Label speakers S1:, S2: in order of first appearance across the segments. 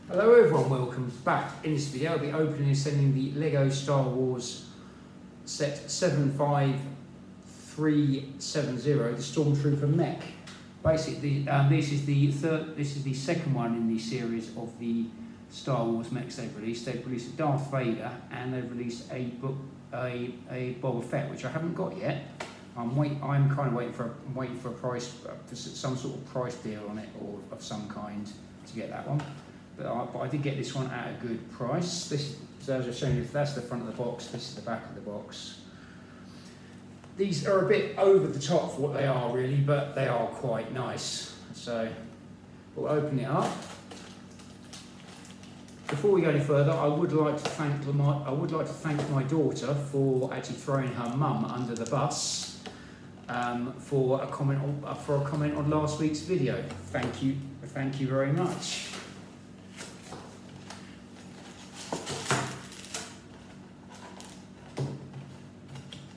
S1: Hello everyone, welcome back. In this video I'll be opening and sending the LEGO Star Wars set 75370, the Stormtrooper Mech. Basically, this is the second one in the series of the Star Wars mechs they've released. They've released a Darth Vader and they've released a Boba Fett, which I haven't got yet. I'm kind of waiting for a price, for some sort of price deal on it or of some kind to get that one. But I did get this one at a good price. So as I was showing you, that's the front of the box, this is the back of the box. These are a bit over the top for what they are really, but they are quite nice. So we'll open it up. Before we go any further, I would like to thank my daughter for actually throwing her mum under the bus for a comment on last week's video. Thank you very much.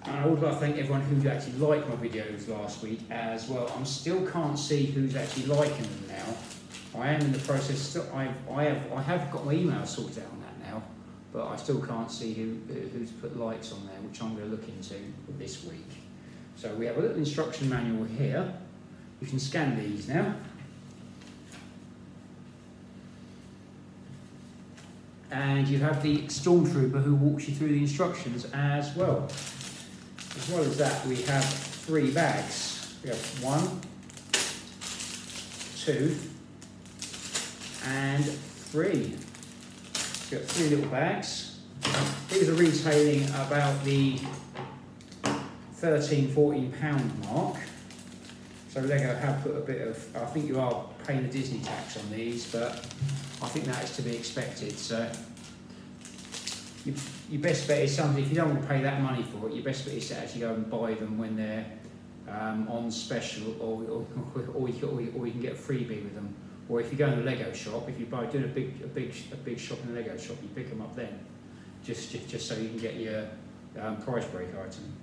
S1: I would like to thank everyone who actually liked my videos last week as well. I still can't see who's actually liking them now. I am in the process. I have got my email sorted out on that now, but I still can't see who's put likes on there, which I'm going to look into this week. So we have a little instruction manual here. You can scan these now. And you have the Stormtrooper who walks you through the instructions as well. As well as that, we have 3 bags. We have 1, 2, and 3. So we've got 3 little bags. These are retailing about the £13–14 mark. So LEGO have put a bit of, I think you are paying the Disney tax on these, but I think that is to be expected. So your best bet is something, if you don't want to pay that money for it, your best bet is to actually go and buy them when they're on special, or you can get a freebie with them. Or if you go in the Lego shop, if you doing a big shop in the Lego shop, you pick them up then, just so you can get your price break item.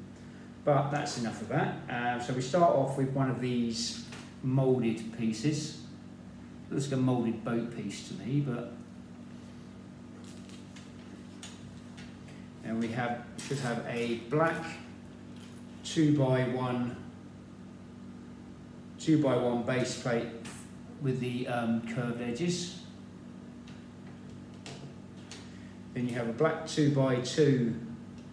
S1: But that's enough of that. So we start off with one of these moulded pieces. Looks like a moulded boat piece to me, but. And we should have a black 2x1 base plate with the curved edges. Then you have a black 2x2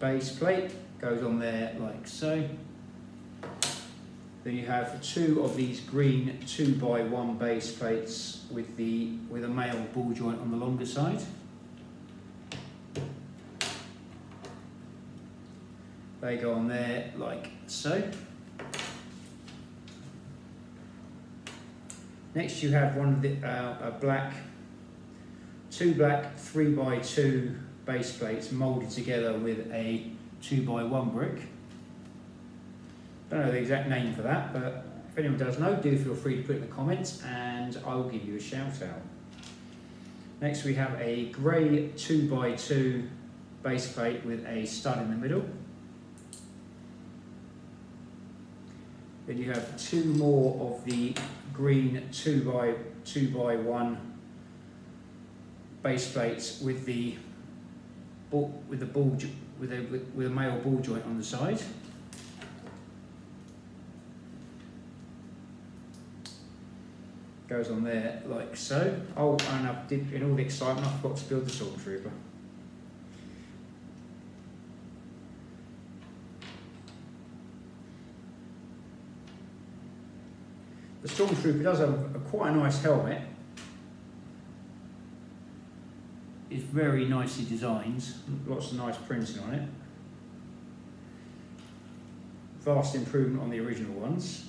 S1: base plate, goes on there like so. Then you have 2 of these green 2x1 base plates with a male ball joint on the longer side. They go on there like so. Next you have one of the two black 3x2 base plates moulded together with a 2x1 brick. Don't know the exact name for that, but if anyone does know, do feel free to put it in the comments and I will give you a shout out. Next we have a grey 2x2 base plate with a stud in the middle. Then you have 2 more of the green 2x1 base plates with a male ball joint on the side. Goes on there like so. Oh, and in all the excitement, I forgot to build the Stormtrooper. The Stormtrooper does have quite a nice helmet. It's very nicely designed, lots of nice printing on it. Vast improvement on the original ones.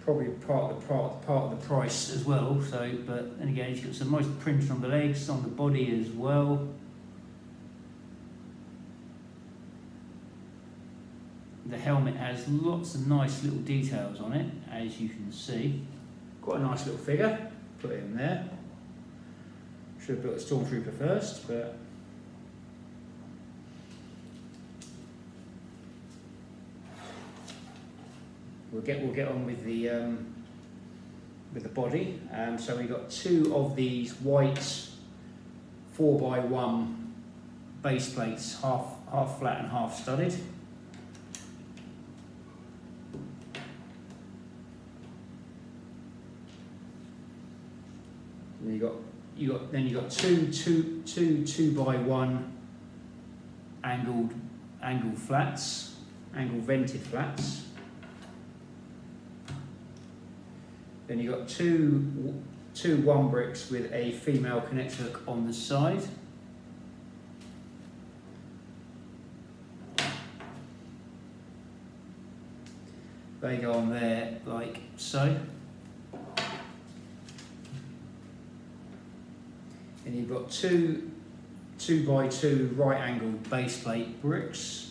S1: Probably part of the price as well. So, but then again, it's got some nice printing on the legs, on the body as well. The helmet has lots of nice little details on it, as you can see. Quite a nice little figure, put it in there. Should have built a Stormtrooper first, but we'll get on with the with the body. So we've got two of these white 4x1 base plates, half flat and half studded. And you got two 2x1 angled flats, angled vented flats. Then you've got two 1 bricks with a female connect hook on the side. They go on there like so. And you've got two 2x2 right angled base plate bricks.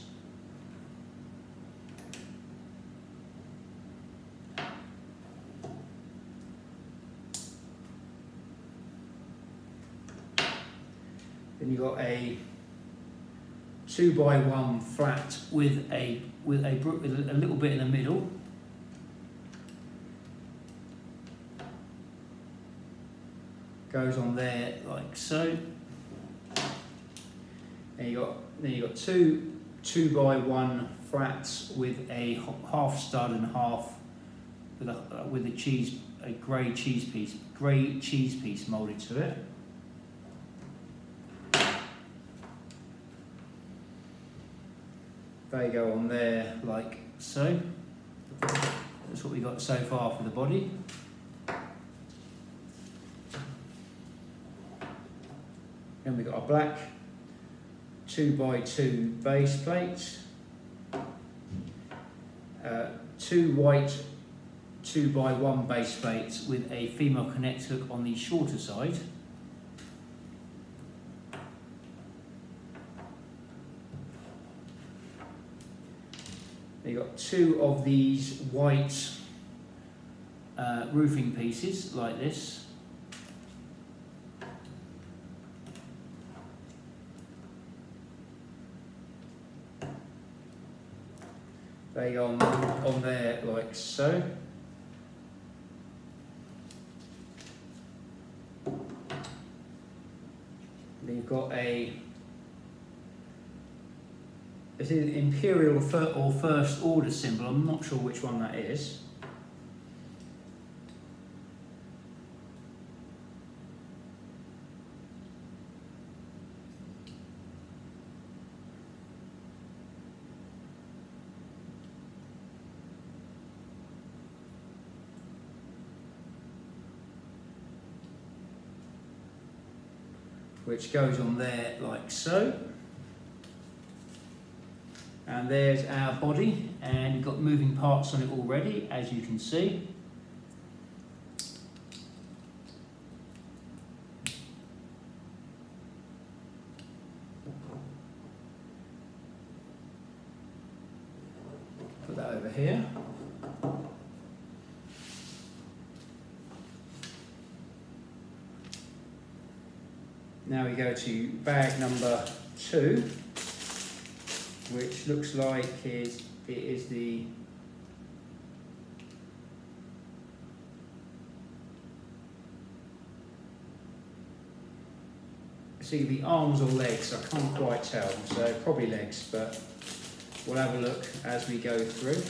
S1: Then you've got a 2x1 flat with a brick with a little bit in the middle. Goes on there like so. And you got two 2x1 flats with a half stud and half with a grey cheese piece moulded to it. They go on there like so. That's what we got so far for the body. Then we've got a black 2x2 base plate, two white 2x1 base plates with a female connect hook on the shorter side. You've got two of these white roofing pieces like this. They go on there like so. Then you've got it's an Imperial or First Order symbol. I'm not sure which one that is. Which goes on there like so. And there's our body, and you've got moving parts on it already, as you can see. Put that over here. Now we go to bag number 2, which looks like it is the see the arms or legs. I can't quite tell, so probably legs, but we'll have a look as we go through.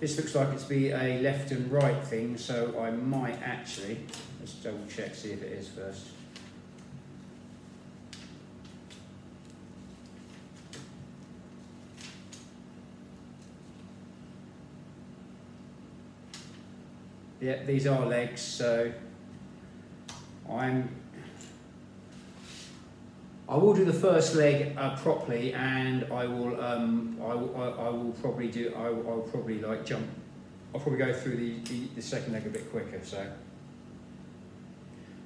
S1: This looks like it's be a left and right thing, so I might actually, let's double check, see if it is first. Yeah, these are legs, so I will do the first leg properly, and I will probably go through the second leg a bit quicker.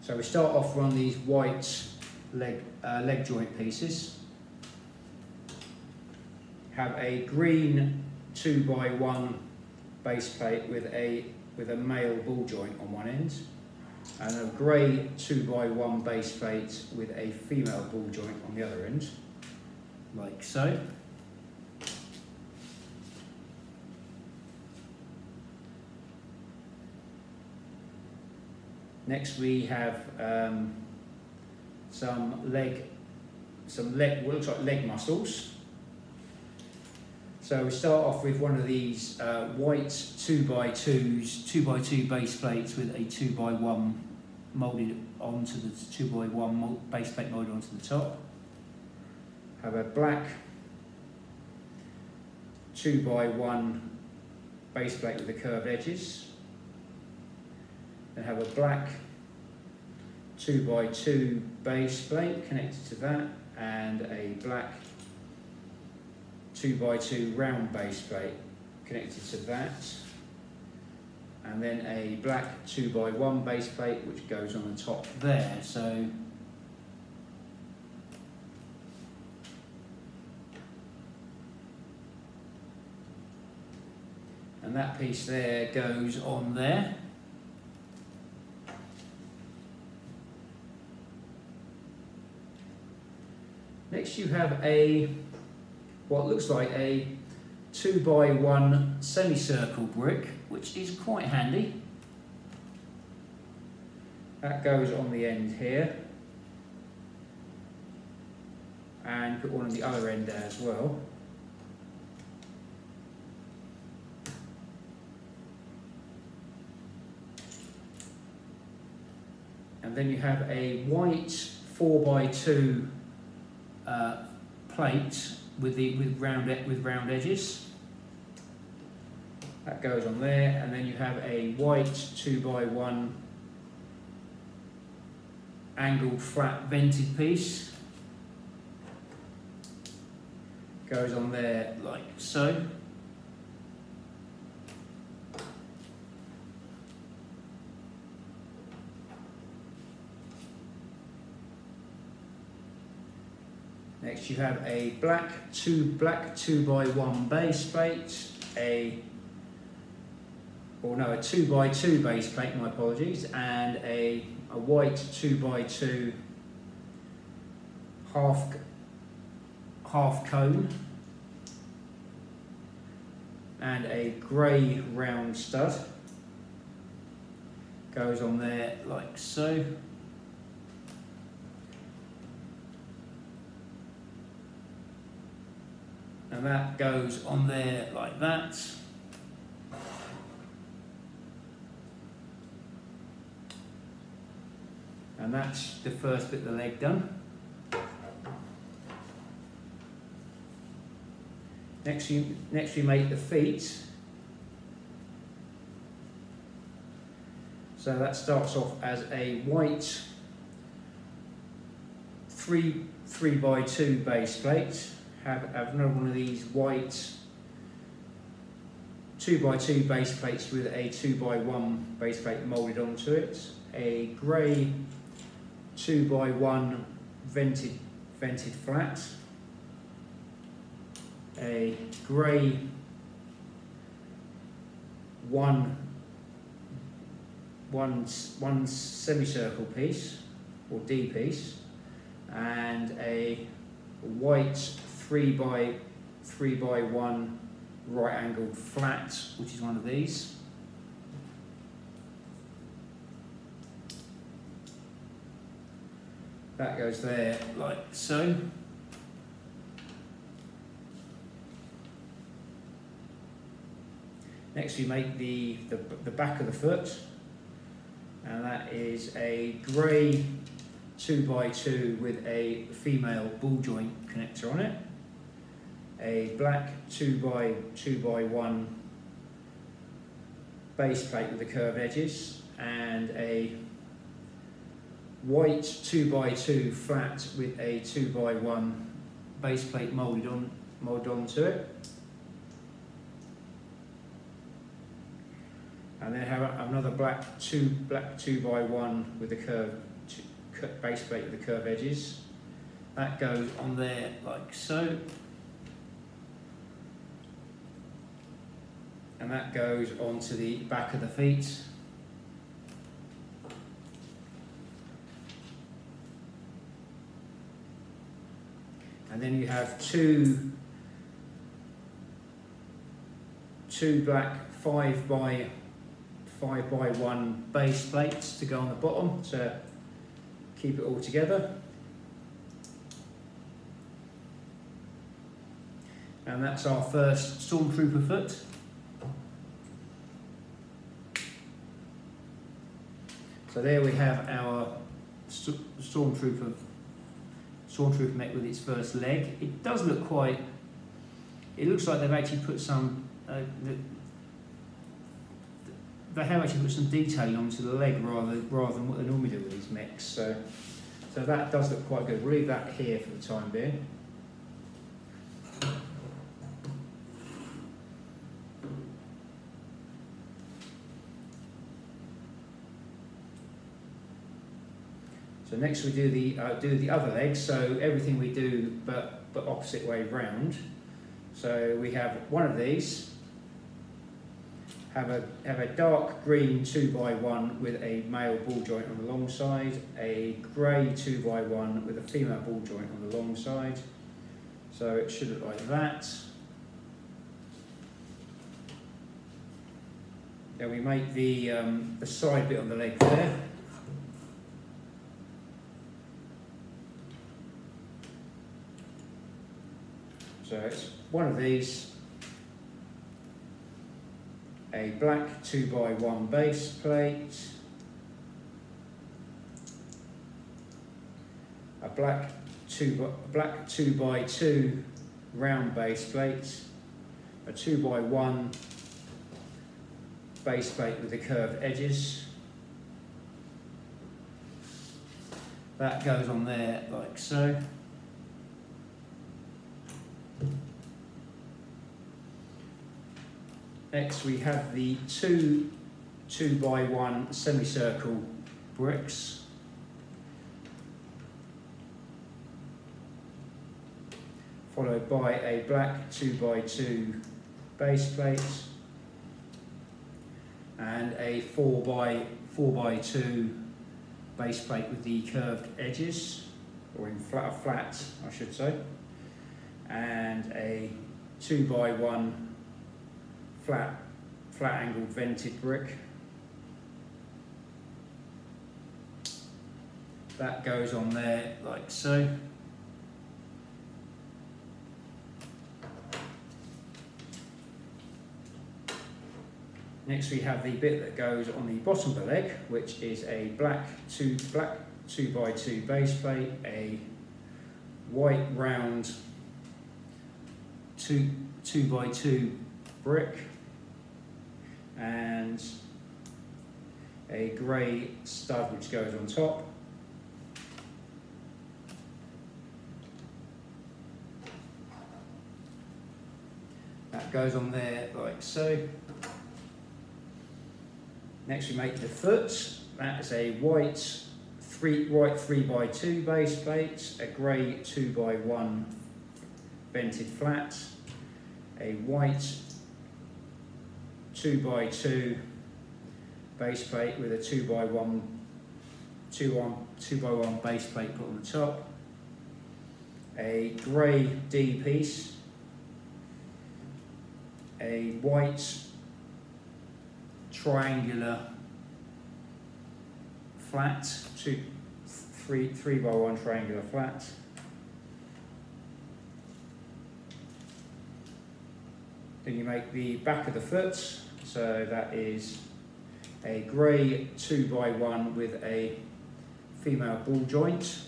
S1: So we start off on these white leg joint pieces. Have a green 2x1 base plate with a male ball joint on one end, and a grey 2x1 base plate with a female ball joint on the other end. like so. Next we have some leg, what looks like leg muscles. So we start off with one of these white 2x2 base plates with a 2x1 moulded onto the 2x1 base plate moulded onto the top. Have a black 2x1 base plate with the curved edges. Then have a black 2x2 base plate connected to that, and a black 2x2 round base plate connected to that, and then a black 2x1 base plate which goes on the top there. So and that piece there goes on there. Next you have what looks like a 2x1 semicircle brick, which is quite handy. That goes on the end here, and put one on the other end there as well. And then you have a white 4x2 plate with round edges. That goes on there, and then you have a white 2x1 angled flat vented piece. Goes on there like so. Next you have a black 2x1 base plate, a 2x2 base plate, my apologies, and a white 2x2 half cone, and a grey round stud. Goes on there like so. And that goes on there like that. And that's the first bit of the leg done. Next we make the feet. So that starts off as a white 3x2 base plate. Have another one of these white 2x2 base plates with a 2x1 base plate moulded onto it. A grey 2x1 vented flat. A grey one semicircle piece or D piece, and a white 3x1 right angled flat, which is one of these. That goes there like so. Next we make the back of the foot, and that is a grey 2x2 with a female ball joint connector on it. A black 2x1 base plate with the curved edges, and a white 2x2 flat with a 2x1 base plate moulded onto it. And then have another black 2x1 with the curved base plate with the curved edges. That goes on there like so. And that goes onto the back of the feet. and then you have two black 5x1 base plates to go on the bottom to keep it all together. And that's our first Stormtrooper foot. So there we have our Stormtrooper Mech with its first leg. It does look quite, it looks like they've actually put some, they have actually put some detailing onto the leg rather than what they normally do with these mechs. So that does look quite good. We'll leave that here for the time being. So next we do the other leg. So everything we do, but opposite way round. So we have one of these. Have a dark green 2x1 with a male ball joint on the long side. A grey 2x1 with a female ball joint on the long side. So it should look like that. Then we make the side bit on the leg there. So it's one of these, a black 2x1 base plate, a black 2x2 round base plate, a 2x1 base plate with the curved edges. That goes on there like so. Next we have the two 2x1 semicircle bricks. Followed by a black 2x2 base plate and a 4x2 base plate with the curved edges, or in flat I should say, and a 2x1 flat angled vented brick. That goes on there like so. Next we have the bit that goes on the bottom of the leg, which is a black 2x2 base plate, a white round 2x2 brick, and a grey stud which goes on top. That goes on there like so. Next we make the foot. That's a white 3x2 base plate, a grey 2x1 vented flat, a white 2x2 base plate with a 2x1 base plate put on the top, a grey D piece, a white triangular flat, 3x1 triangular flat, then you make the back of the foot. So that is a grey 2x1 with a female ball joint,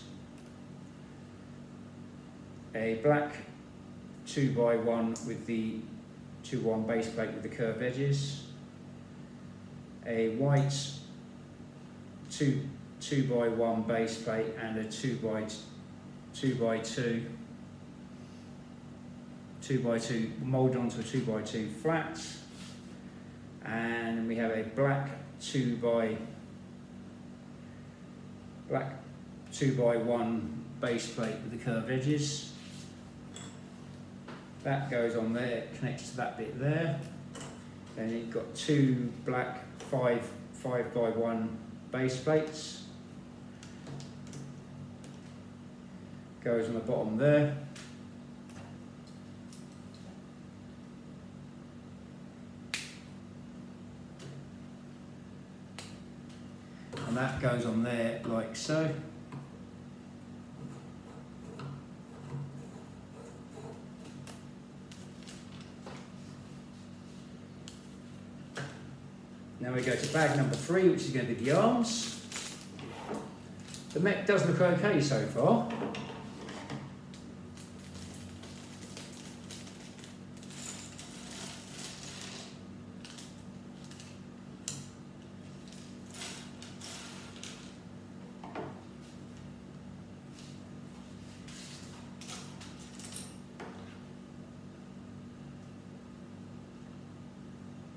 S1: a black 2x1 with the 2x1 base plate with the curved edges, a white 2x1 base plate and a 2x2 moulded onto a 2x2 flat. And we have a black 2x1 base plate with the curved edges. That goes on there, connects to that bit there. Then you've got two black 5x1 base plates. Goes on the bottom there. that goes on there like so. Now we go to bag number 3, which is going to be the arms. The mech does look okay so far.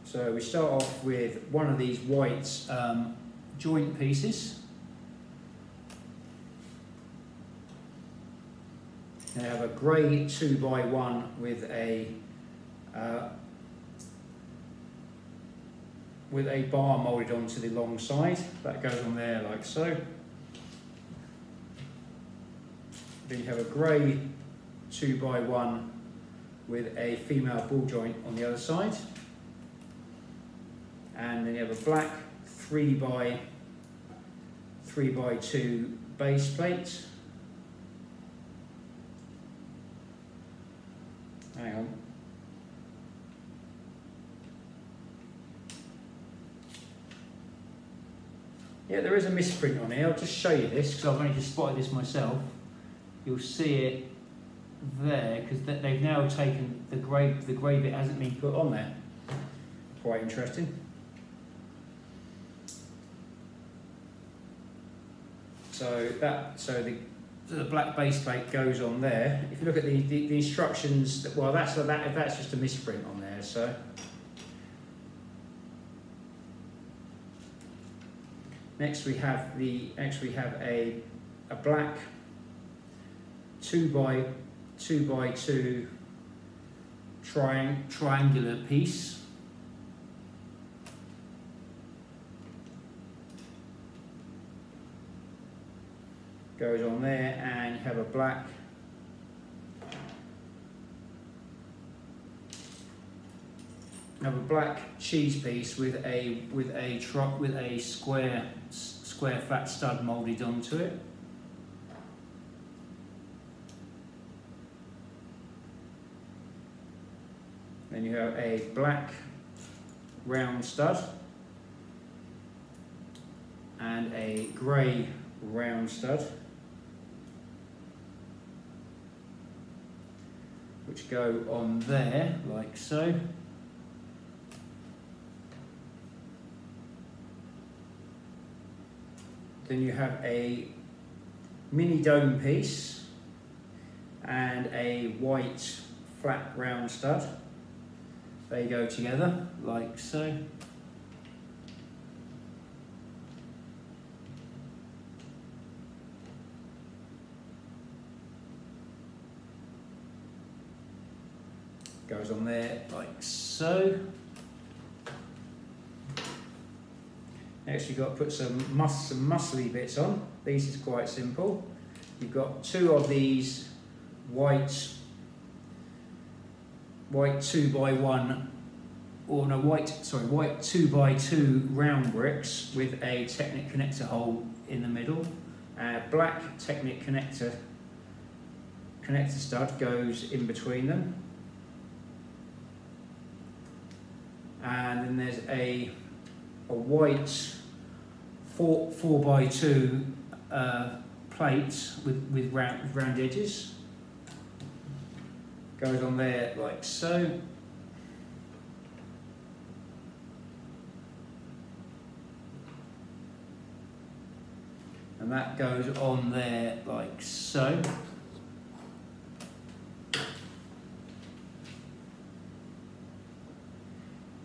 S1: So we start off with one of these white joint pieces. They have a grey 2x1 with a bar moulded onto the long side. That goes on there like so. Then you have a grey 2x1 with a female ball joint on the other side. And then you have a black 3x2 base plate. Hang on. Yeah, there is a misprint on here. I'll just show you this because I've only just spotted this myself. You'll see it there because they've now taken the grey bit hasn't been put on there. Quite interesting. So the black base plate goes on there. If you look at the instructions, well, that's just a misprint on there. So next we have a black 2x2 triangular piece. Goes on there, and you have a black cheese piece with a square flat stud moulded onto it. Then you have a black round stud and a grey round stud, which go on there like so. Then you have a mini dome piece and a white flat round stud. They go together like so. Goes on there like so. Next you've got to put some muscly bits on. These is quite simple. You've got 2 of these white 2x1 white 2x2 round bricks with a Technic connector hole in the middle. Black Technic connector stud goes in between them. And then there's a white 4x2 plate with round edges. Goes on there like so. And that goes on there like so.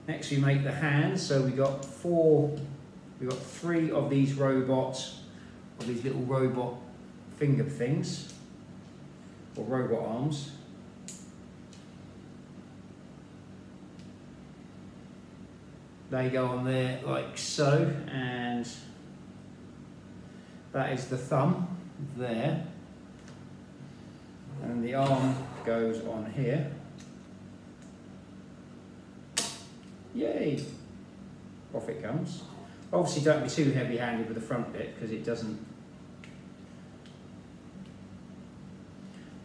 S1: Next we make the hands, so we got 3 of these robots, of these little robot finger things, or robot arms. They go on there like so, and that is the thumb there, and the arm goes on here. Yay! Off it comes. Obviously don't be too heavy-handed with the front bit because it doesn't.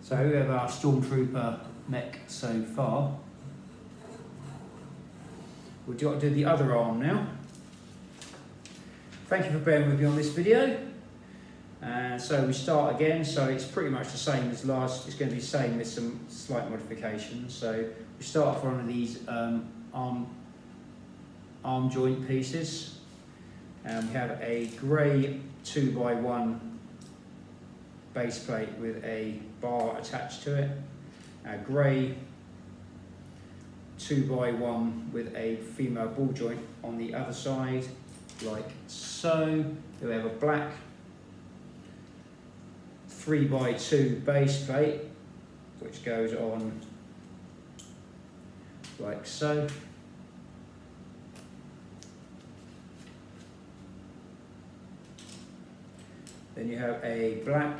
S1: So we have our Stormtrooper Mech so far. We've got to do the other arm now. Thank you for bearing with me on this video. So we start again, so it's pretty much the same as last, it's going to be the same with some slight modifications. So we start off one of these arm joint pieces. We have a grey 2x1 base plate with a bar attached to it. A grey 2x1 with a female ball joint on the other side, like so. We have a black 3x2 base plate, which goes on like so. Then you have a black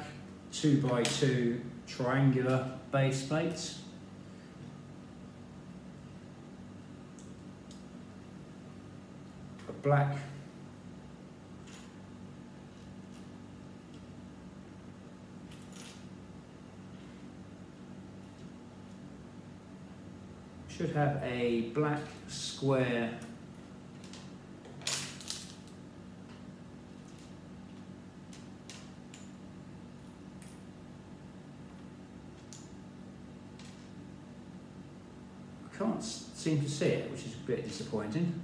S1: 2x2 triangular base plate. A black should have a black square can't seem to see it, which is a bit disappointing.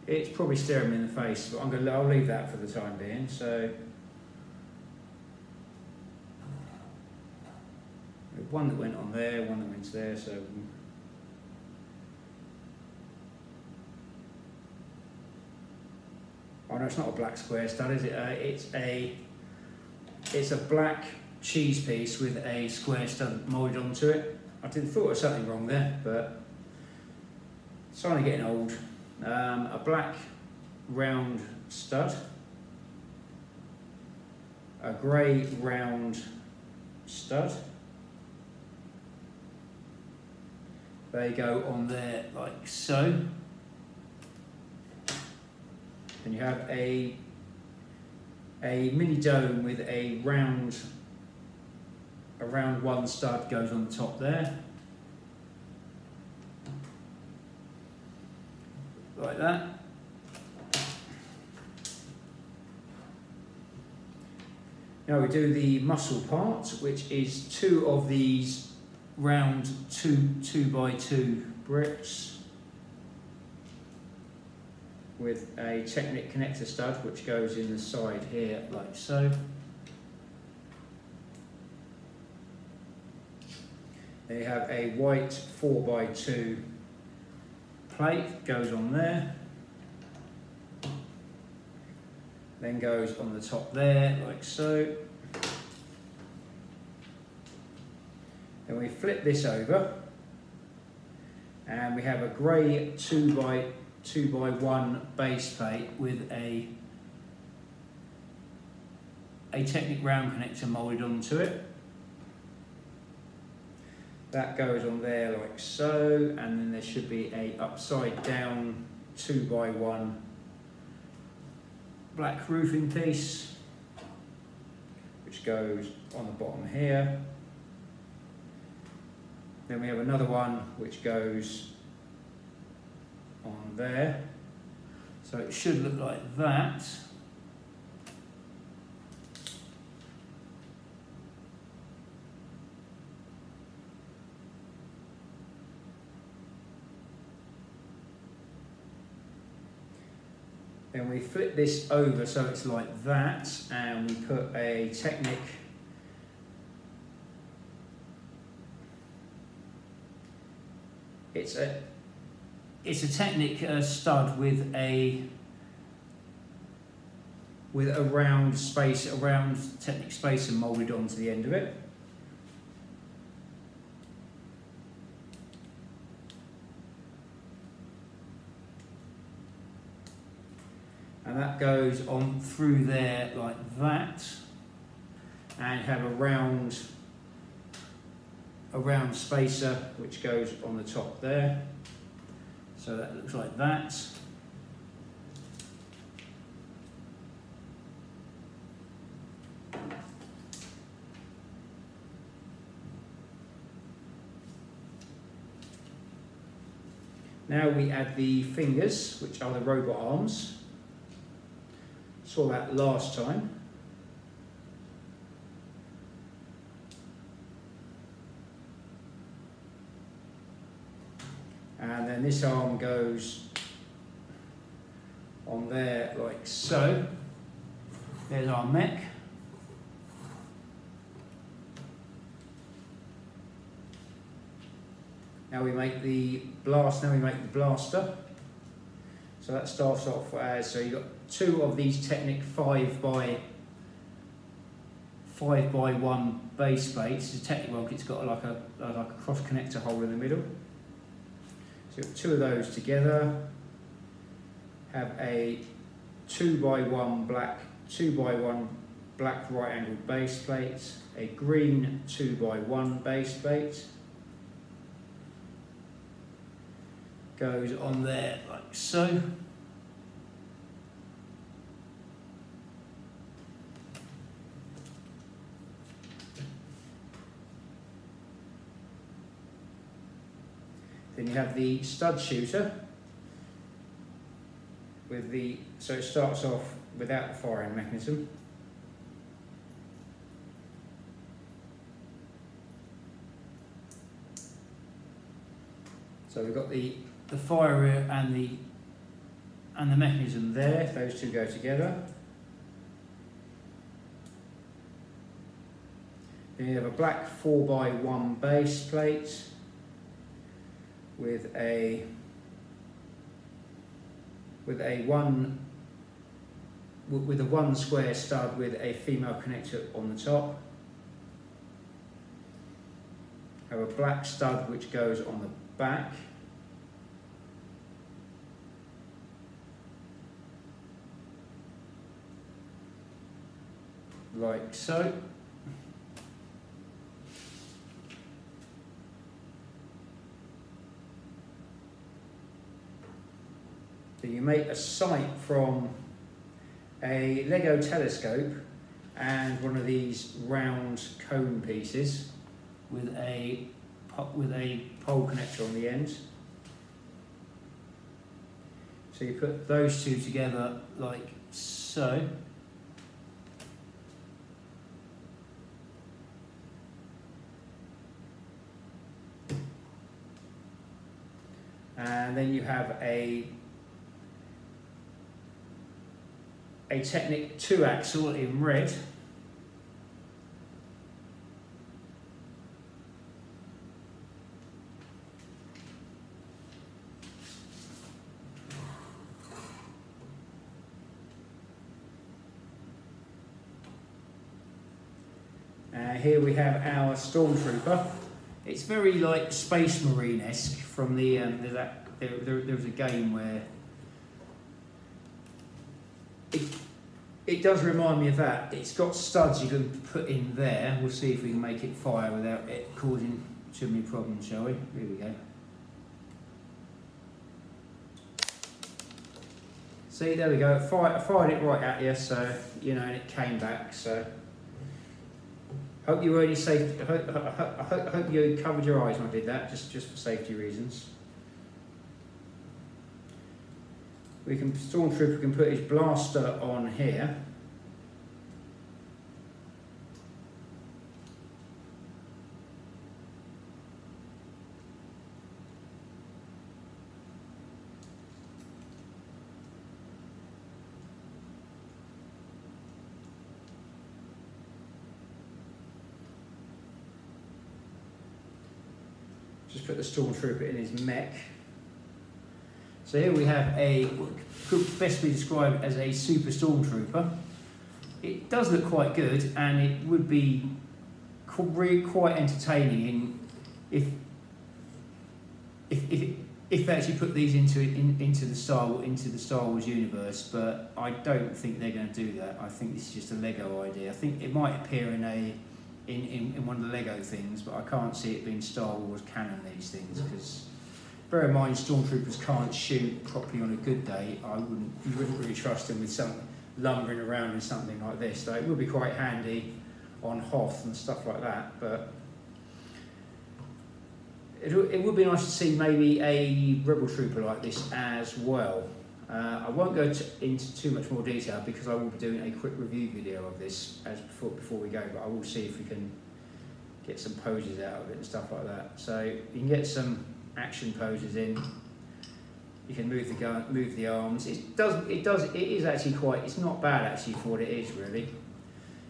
S1: It's probably staring me in the face, but I'll leave that for the time being. So one that went on there, one that went there. So oh no, it's not a black square stud, is it? It's a black cheese piece with a square stud moulded onto it. I thought there was something wrong there, but it's only getting old. A black round stud, a grey round stud. They go on there like so. And you have a mini dome with a round one stud goes on the top there. Like that. Now we do the muscle part, which is two of these round 2x2 bricks with a Technic connector stud which goes in the side here like so. Then you have a white 4x2 plate, goes on there, then goes on the top there like so. Then we flip this over and we have a grey 2x1 base plate with a Technic round connector moulded onto it. That goes on there like so, and then there should be a upside down 2x1 black roofing piece which goes on the bottom here. Then we have another one which goes on there, so it should look like that. Then we flip this over so it's like that, and we put a Technic it's a Technic stud with a round Technic spacer moulded onto the end of it. And that goes on through there like that. and have a round spacer which goes on the top there. So that looks like that. Now we add the fingers, which are the robot arms. Saw that last time. And then this arm goes on there like so. There's our mech. Now we make the blaster. So that starts off as, so you've got two of these Technic 5x1 base plates. It's a Technic one, it's got like a cross connector hole in the middle. So you've got two of those together. Have a 2x1 black right angled base plate, a green 2x1 base plate. Goes on there like so. Then you have the stud shooter with the, so it starts off without the firing mechanism. So we've got the firer and the mechanism there, those two go together. Then you have a black 4x1 base plate with a one square stud with a female connector on the top. Have a black stud which goes on the back. Like so. So you make a sight from a Lego telescope and one of these round cone pieces with a pole connector on the end. So you put those two together like so. And then you have a Technic 2-axle in red. Here we have our Stormtrooper. It's very like Space Marine-esque from the there was a game where it does remind me of that. It's got studs you can put in there. We'll see if we can make it fire without it causing too many problems, shall we? Here we go. See, there we go. I fired it right at you, so you know, and it came back. So hope you were only safe. I hope you covered your eyes when I did that, just for safety reasons. Stormtrooper can put his blaster on here. Just put the Stormtrooper in his mech. So here we have what could best be described as a Super Stormtrooper. It does look quite good, and it would be quite entertaining if if they actually put these into the Star Wars universe, but I don't think they're going to do that. I think this is just a Lego idea. I think it might appear in one of the Lego things, but I can't see it being Star Wars canon, these things, because bear in mind Stormtroopers can't shoot properly on a good day. You wouldn't really trust them with something lumbering around in something like this. So it would be quite handy on Hoth and stuff like that, but it would be nice to see maybe a Rebel Trooper like this as well. I won't go into too much more detail because I will be doing a quick review video of this before we go, but I will see if we can get some poses out of it and stuff like that. So you can get some action poses in. You can move the gun, move the arms. It is actually quite. It's not bad actually for what it is really.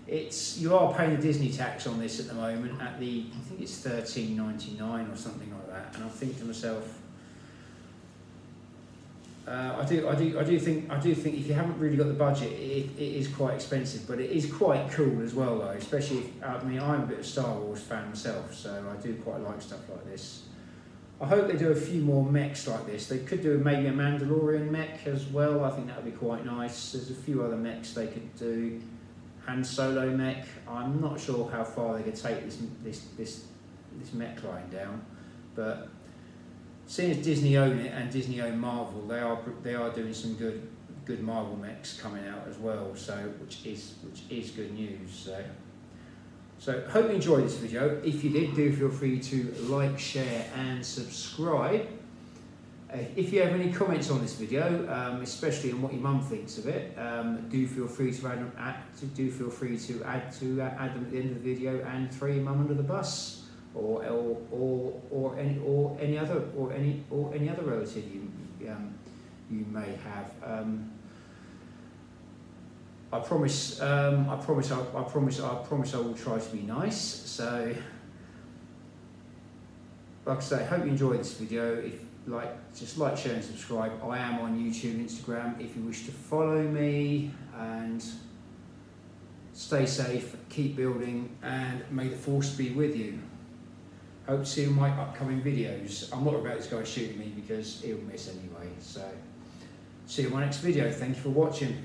S1: You are paying the Disney tax on this at the moment at I think it's $13.99 or something like that, and I think to myself, I do think if you haven't really got the budget, it is quite expensive, but it is quite cool as well though. Especially, I mean, I'm a bit of a Star Wars fan myself, so I do quite like stuff like this. I hope they do a few more mechs like this. They could do maybe a Mandalorian mech as well. I think that would be quite nice. There's a few other mechs they could do. Han Solo mech. I'm not sure how far they could take this mech line down, but seeing as Disney own it and Disney own Marvel, they are doing some good Marvel mechs coming out as well. So which is good news. So hope you enjoyed this video. If you did, do feel free to like, share, and subscribe. If you have any comments on this video, especially on what your mum thinks of it, do feel free to add them at the end of the video and throw your mum under the bus, or any other relative you may have. I promise I will try to be nice. So, like I say, hope you enjoyed this video. Just like, share and subscribe. I am on YouTube and Instagram if you wish to follow me, and stay safe, keep building, and may the force be with you. Hope to see you in my upcoming videos. I'm not about this guy shooting me because he'll miss anyway. So see you in my next video. Thank you for watching.